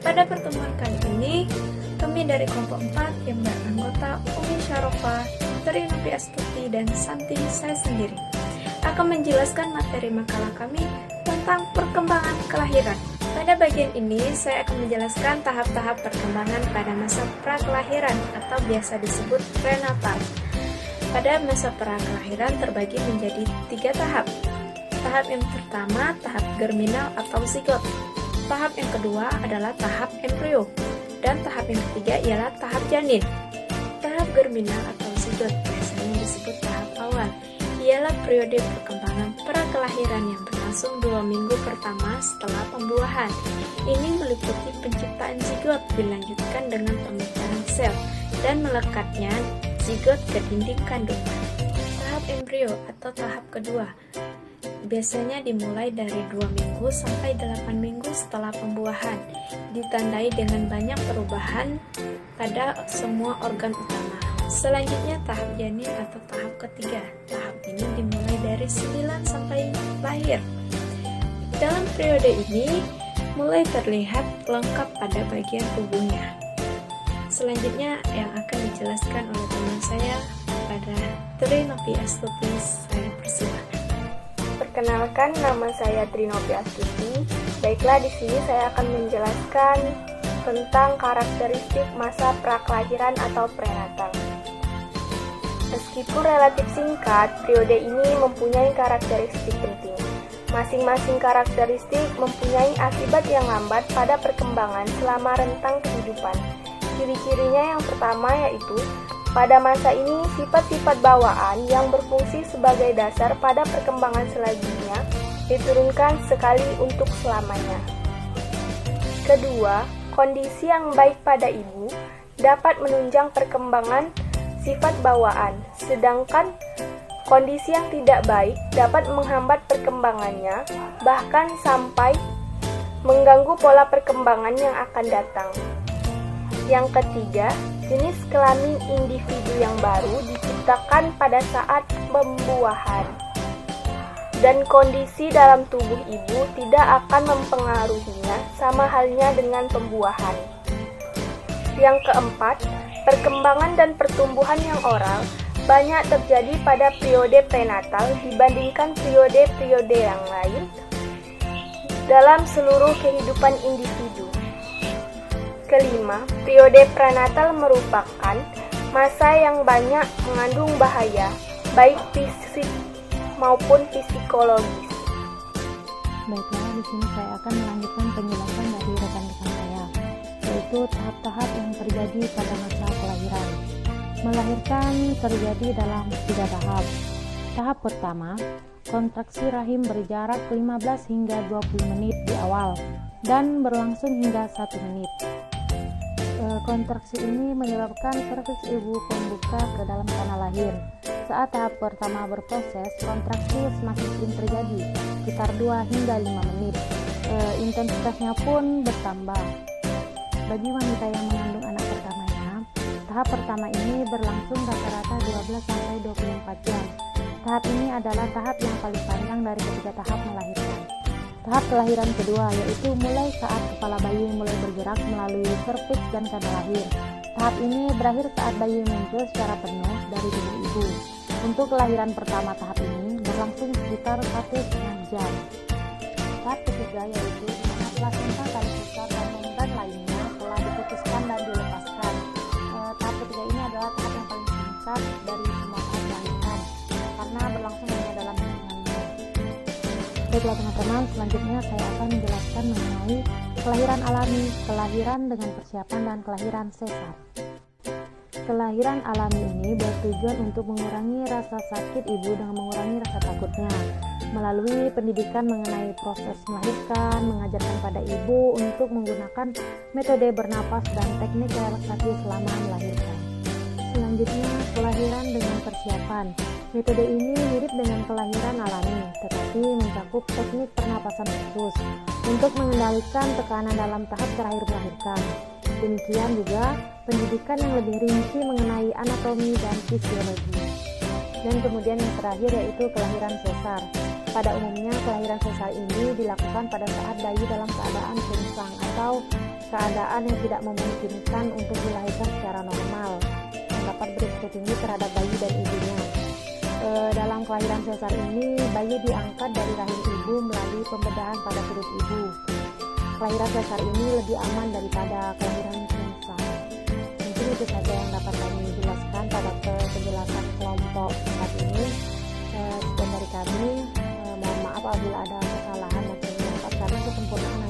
Pada pertemuan kali ini, kami dari kelompok 4 yang beranggota Umi Syarofa, Tri Novi Astuti, dan Santi saya sendiri akan menjelaskan materi makalah kami tentang perkembangan kelahiran. Pada bagian ini, saya akan menjelaskan tahap-tahap perkembangan pada masa prakelahiran atau biasa disebut prenatal. Pada masa prakelahiran terbagi menjadi 3 tahap. Tahap yang pertama, tahap germinal atau zigot. Tahap yang kedua adalah tahap embrio. Dan tahap yang ketiga ialah tahap janin. Tahap germinal atau zigot biasanya disebut tahap awal. Ialah periode perkembangan prakelahiran yang berlangsung 2 minggu pertama setelah pembuahan. Ini meliputi penciptaan zigot dilanjutkan dengan pemecahan sel dan melekatnya zigot ke dinding kandungan. Tahap embrio atau tahap kedua biasanya dimulai dari 2 minggu sampai 8 minggu setelah pembuahan, ditandai dengan banyak perubahan pada semua organ utama. Selanjutnya tahap janin atau tahap ketiga. Tahap ini dimulai dari 9 sampai lahir. Dalam periode ini mulai terlihat lengkap pada bagian tubuhnya. Selanjutnya yang akan dijelaskan oleh teman saya pada Tri Novi Astuti, saya persilakan. Perkenalkan, nama saya Tri Novi Astuti. Baiklah, di sini saya akan menjelaskan tentang karakteristik masa prakelahiran atau prenatal. Meskipun relatif singkat, periode ini mempunyai karakteristik penting. Masing-masing karakteristik mempunyai akibat yang lambat pada perkembangan selama rentang kehidupan. Ciri-cirinya yang pertama yaitu, pada masa ini sifat-sifat bawaan yang berfungsi sebagai dasar pada perkembangan selanjutnya diturunkan sekali untuk selamanya. Kedua, kondisi yang baik pada ibu dapat menunjang perkembangan sifat bawaan, sedangkan kondisi yang tidak baik dapat menghambat perkembangannya, bahkan sampai mengganggu pola perkembangan yang akan datang. Yang ketiga, jenis kelamin individu yang baru diciptakan pada saat pembuahan, dan kondisi dalam tubuh ibu tidak akan mempengaruhinya sama halnya dengan pembuahan. Yang keempat, perkembangan dan pertumbuhan yang oral banyak terjadi pada periode prenatal dibandingkan periode-periode yang lain dalam seluruh kehidupan individu. Kelima, periode prenatal merupakan masa yang banyak mengandung bahaya, baik fisik maupun psikologis. Baiklah, di sini saya akan melanjutkan penjelasan dari rekan-rekan saya, yaitu tahap-tahap yang terjadi pada masa kelahiran. Melahirkan terjadi dalam 3 tahap. Tahap pertama, kontraksi rahim berjarak 15 hingga 20 menit di awal dan berlangsung hingga 1 menit. Kontraksi ini menyebabkan serviks ibu pembuka ke dalam tanah lahir. Saat tahap pertama berproses, kontraksi semakin sering terjadi, sekitar 2 hingga 5 menit. Intensitasnya pun bertambah. Bagi wanita yang mengandung anak pertamanya, tahap pertama ini berlangsung rata-rata 12 sampai 24 jam. Tahap ini adalah tahap yang paling panjang dari ketiga tahap melahirkan. Tahap kelahiran kedua yaitu mulai saat kepala bayi mulai bergerak melalui serviks dan kandang lahir. Tahap ini berakhir saat bayi muncul secara penuh dari tubuh ibu. Untuk kelahiran pertama tahap ini berlangsung sekitar 1,5 jam. Tahap ketiga yaitu di mana plasenta paling besar dan membran lainnya telah diputuskan dan dilepaskan. Tahap ketiga ini adalah tahap yang paling singkat dari semua tahap melahirkan karena berlangsung hanya dalam hitungan menit. Baiklah teman-teman, selanjutnya saya akan menjelaskan mengenai kelahiran alami, kelahiran dengan persiapan, dan kelahiran sesar. Kelahiran alami ini bertujuan untuk mengurangi rasa sakit ibu dengan mengurangi rasa takutnya. Melalui pendidikan mengenai proses melahirkan, mengajarkan pada ibu untuk menggunakan metode bernapas dan teknik relaksasi selama melahirkan. Selanjutnya, kelahiran dengan persiapan. Metode ini mirip dengan kelahiran alami, tetapi mencakup teknik pernapasan khusus untuk mengendalikan tekanan dalam tahap terakhir melahirkan. Demikian juga pendidikan yang lebih rinci mengenai anatomi dan fisiologi. Dan kemudian yang terakhir yaitu kelahiran sesar. Pada umumnya kelahiran sesar ini dilakukan pada saat bayi dalam keadaan sungsang atau keadaan yang tidak memungkinkan untuk dilahirkan secara normal, yang dapat berisiko tinggi terhadap bayi dan ibunya. Dalam kelahiran sesar ini, bayi diangkat dari rahim ibu melalui pembedahan pada perut ibu. Kelahiran sesar ini lebih aman daripada kelahiran sungsang. Mungkin itu saja yang dapat kami jelaskan pada penjelasan kelompok 4 ini. Sekian dari kami. Mohon maaf apabila ada kesalahan dan karena kesempurnaan